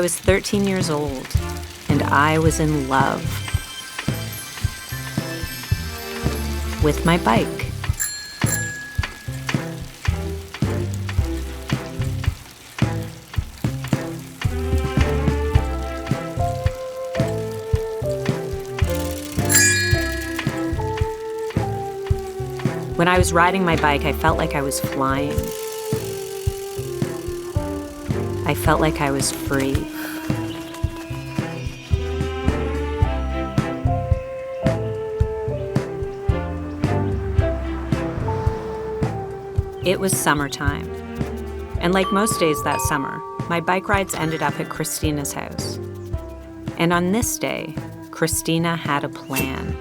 I was 13 years old, and I was in love with my bike. When I was riding my bike, I felt like I was flying. I felt like I was free. It was summertime, and like most days that summer, my bike rides ended up at Christina's house. And on this day, Christina had a plan.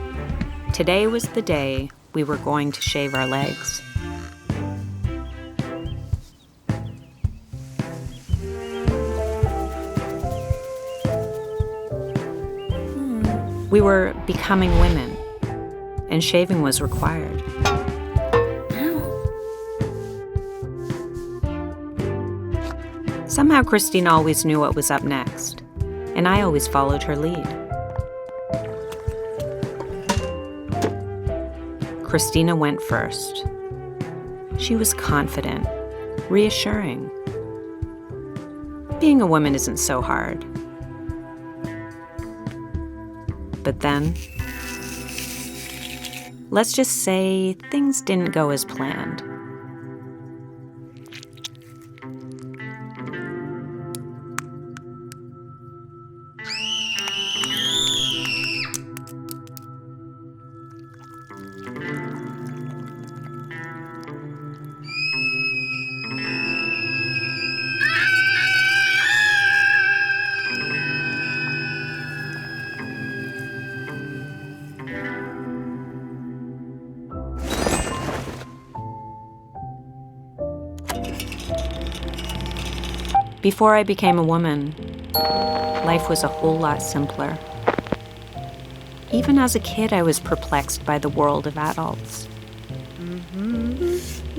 Today was the day we were going to shave our legs. We were becoming women, and shaving was required. Somehow Christina always knew what was up next, and I always followed her lead. Christina went first. She was confident, reassuring. Being a woman isn't so hard. But then, let's just say things didn't go as planned. Before I became a woman, life was a whole lot simpler. Even as a kid, I was perplexed by the world of adults.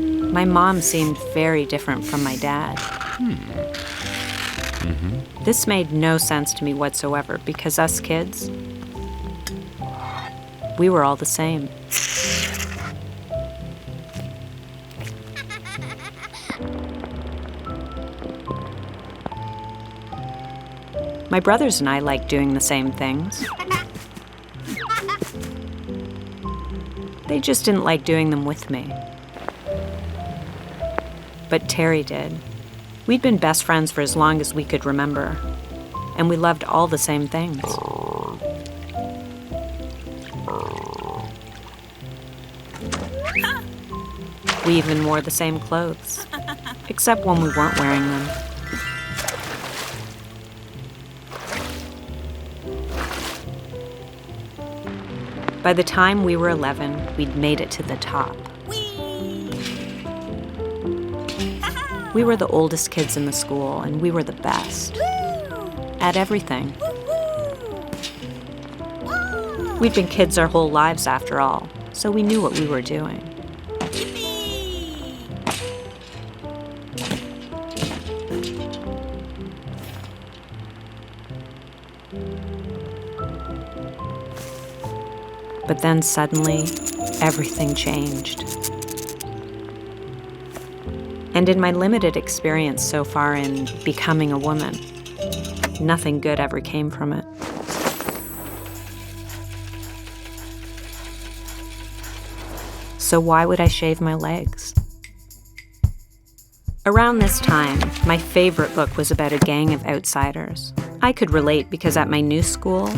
My mom seemed very different from my dad. This made no sense to me whatsoever because us kids, we were all the same. My brothers and I liked doing the same things. They just didn't like doing them with me. But Terry did. We'd been best friends for as long as we could remember, and we loved all the same things. We even wore the same clothes, except when we weren't wearing them. By the time we were 11, we'd made it to the top. We were the oldest kids in the school, and we were the best at everything. We'd been kids our whole lives after all, so we knew what we were doing. But then suddenly, everything changed. And in my limited experience so far in becoming a woman, nothing good ever came from it. So why would I shave my legs? Around this time, my favorite book was about a gang of outsiders. I could relate because at my new school,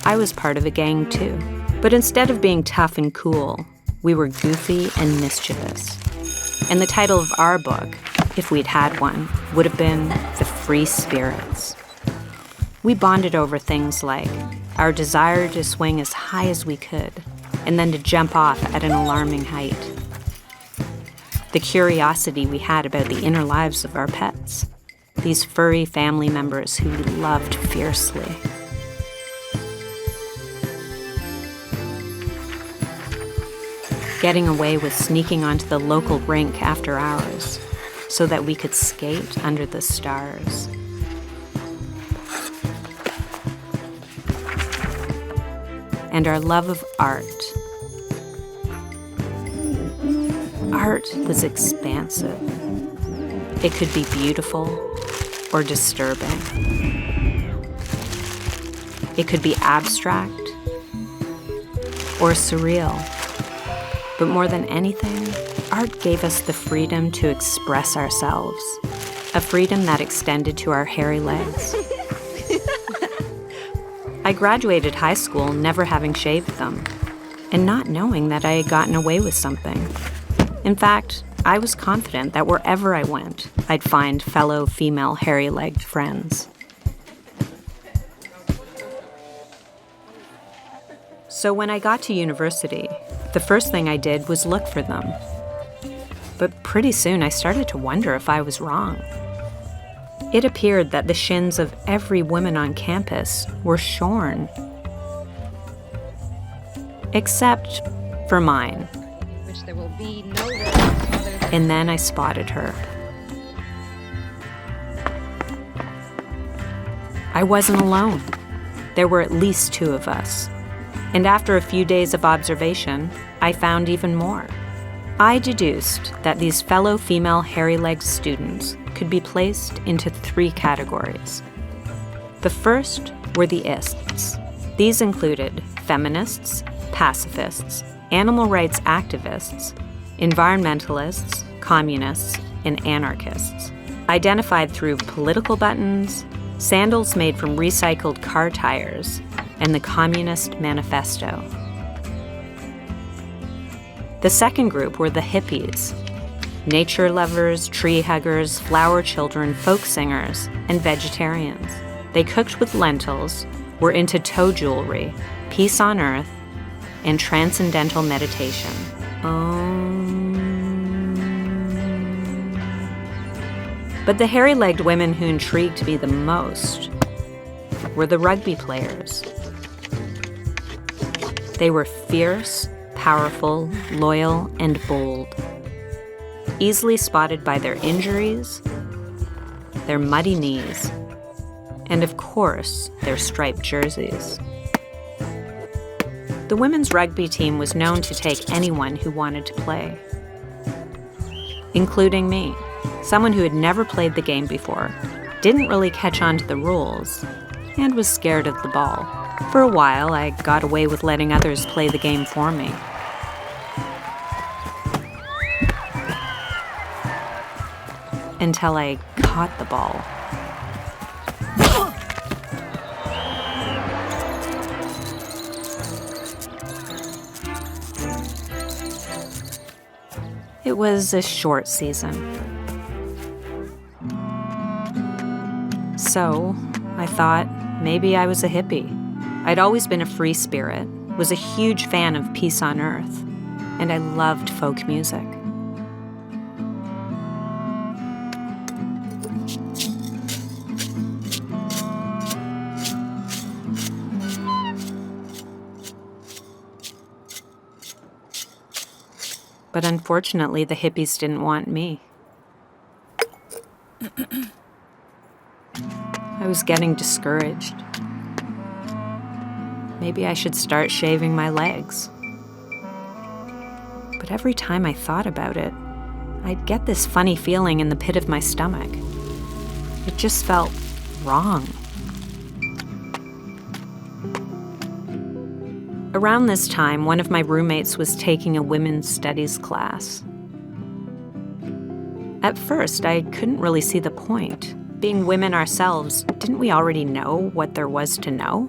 I was part of a gang too. But instead of being tough and cool, we were goofy and mischievous. And the title of our book, if we'd had one, would have been The Free Spirits. We bonded over things like our desire to swing as high as we could, and then to jump off at an alarming height. The curiosity we had about the inner lives of our pets, these furry family members who we loved fiercely. Getting away with sneaking onto the local rink after hours, so that we could skate under the stars. And our love of art. Art was expansive. It could be beautiful or disturbing. It could be abstract or surreal. But more than anything, art gave us the freedom to express ourselves, a freedom that extended to our hairy legs. I graduated high school never having shaved them, and not knowing that I had gotten away with something. In fact, I was confident that wherever I went, I'd find fellow female hairy-legged friends. So when I got to university, the first thing I did was look for them. But pretty soon I started to wonder if I was wrong. It appeared that the shins of every woman on campus were shorn. Except for mine. Which there will be no other than... And then I spotted her. I wasn't alone. There were at least two of us. And after a few days of observation, I found even more. I deduced that these fellow female hairy-legged students could be placed into three categories. The first were the ists. These included feminists, pacifists, animal rights activists, environmentalists, communists, and anarchists, identified through political buttons, sandals made from recycled car tires, and the Communist Manifesto. The second group were the hippies, nature lovers, tree huggers, flower children, folk singers, and vegetarians. They cooked with lentils, were into toe jewelry, peace on earth, and transcendental meditation. But the hairy-legged women who intrigued me the most were the rugby players. They were fierce, powerful, loyal, and bold. Easily spotted by their injuries, their muddy knees, and of course, their striped jerseys. The women's rugby team was known to take anyone who wanted to play, including me, someone who had never played the game before, didn't really catch on to the rules, and was scared of the ball. For a while, I got away with letting others play the game for me. Until I caught the ball. It was a short season. So, I thought maybe I was a hippie. I'd always been a free spirit, was a huge fan of peace on earth, and I loved folk music. But unfortunately, the hippies didn't want me. I was getting discouraged. Maybe I should start shaving my legs. But every time I thought about it, I'd get this funny feeling in the pit of my stomach. It just felt wrong. Around this time, one of my roommates was taking a women's studies class. At first, I couldn't really see the point. Being women ourselves, didn't we already know what there was to know?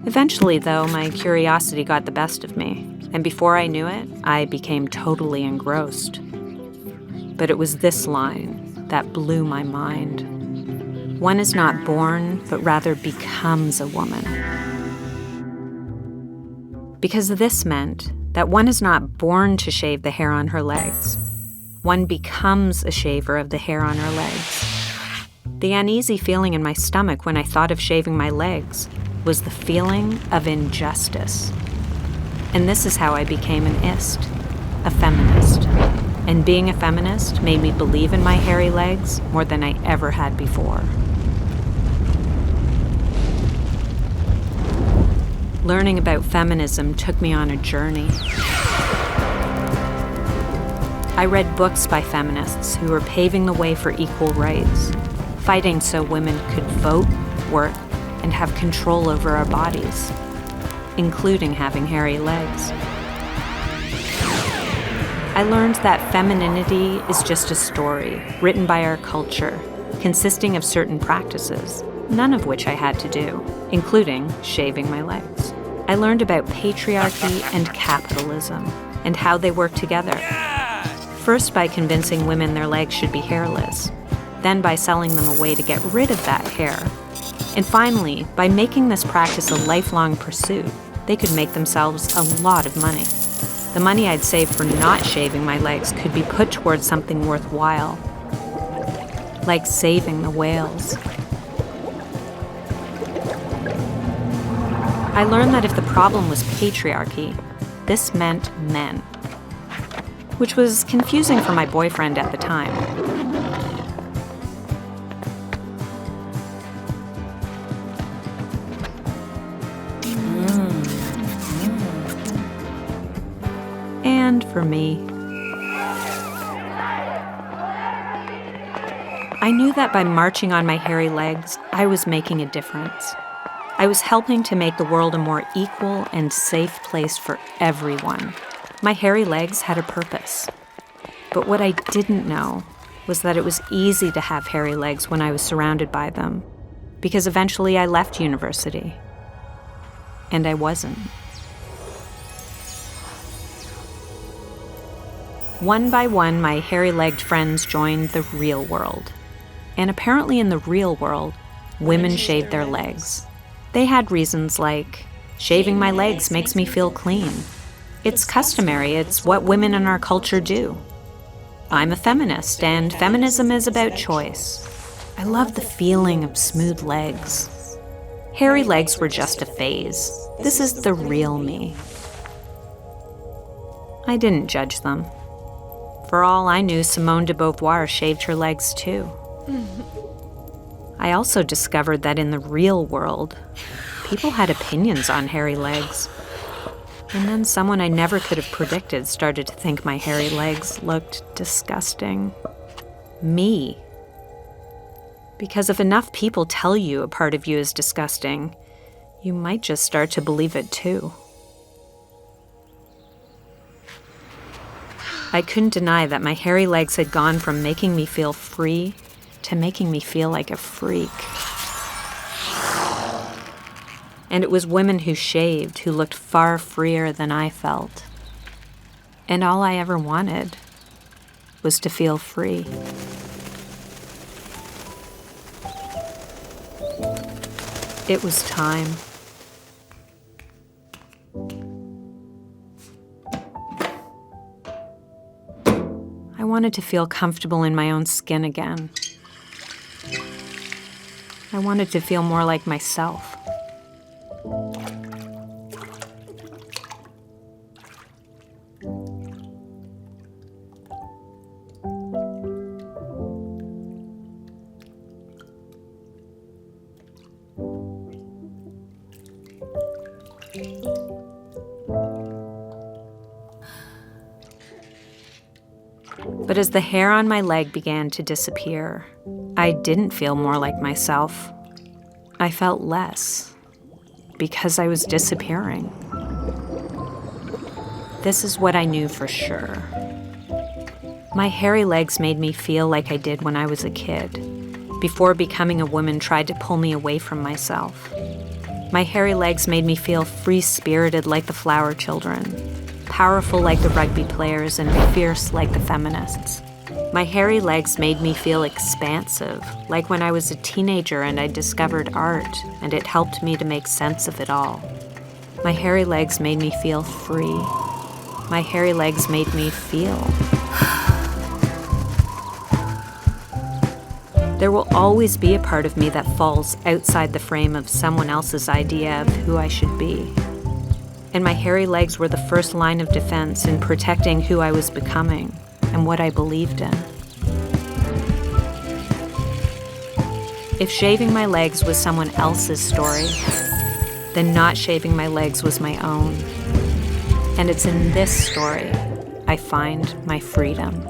Eventually, though, my curiosity got the best of me, and before I knew it, I became totally engrossed. But it was this line that blew my mind. One is not born, but rather becomes a woman. Because this meant that one is not born to shave the hair on her legs. One becomes a shaver of the hair on her legs. The uneasy feeling in my stomach when I thought of shaving my legs was the feeling of injustice. And this is how I became an ist, a feminist. And being a feminist made me believe in my hairy legs more than I ever had before. Learning about feminism took me on a journey. I read books by feminists who were paving the way for equal rights, fighting so women could vote, work, and have control over our bodies, including having hairy legs. I learned that femininity is just a story written by our culture, consisting of certain practices, none of which I had to do, including shaving my legs. I learned about patriarchy and capitalism and how they work together. First by convincing women their legs should be hairless, then by selling them a way to get rid of that hair, and finally by making this practice a lifelong pursuit. They could make themselves a lot of money. The money I'd saved for not shaving my legs could be put towards something worthwhile, like saving the whales. I learned that if the problem was patriarchy, this meant men, which was confusing for my boyfriend at the time. And for me. I knew that by marching on my hairy legs, I was making a difference. I was helping to make the world a more equal and safe place for everyone. My hairy legs had a purpose. But what I didn't know was that it was easy to have hairy legs when I was surrounded by them, because eventually I left university. And I wasn't. One by one, my hairy-legged friends joined the real world. And apparently in the real world, women shaved their legs. They had reasons like, shaving my legs makes me feel clean. It's customary, it's what women in our culture do. I'm a feminist, and feminism is about choice. I love the feeling of smooth legs. Hairy legs were just a phase. This is the real me. I didn't judge them. For all I knew, Simone de Beauvoir shaved her legs too. I also discovered that in the real world, people had opinions on hairy legs. And then someone I never could have predicted started to think my hairy legs looked disgusting. Me. Because if enough people tell you a part of you is disgusting, you might just start to believe it too. I couldn't deny that my hairy legs had gone from making me feel free to making me feel like a freak. And it was women who shaved who looked far freer than I felt. And all I ever wanted was to feel free. It was time. I wanted to feel comfortable in my own skin again. I wanted to feel more like myself. But as the hair on my leg began to disappear, I didn't feel more like myself. I felt less, because I was disappearing. This is what I knew for sure. My hairy legs made me feel like I did when I was a kid, before becoming a woman tried to pull me away from myself. My hairy legs made me feel free-spirited like the flower children, powerful like the rugby players, and fierce like the feminists. My hairy legs made me feel expansive, like when I was a teenager and I discovered art, and it helped me to make sense of it all. My hairy legs made me feel free. My hairy legs made me feel. There will always be a part of me that falls outside the frame of someone else's idea of who I should be. And my hairy legs were the first line of defense in protecting who I was becoming and and what I believed in. If shaving my legs was someone else's story, then not shaving my legs was my own. And it's in this story I find my freedom.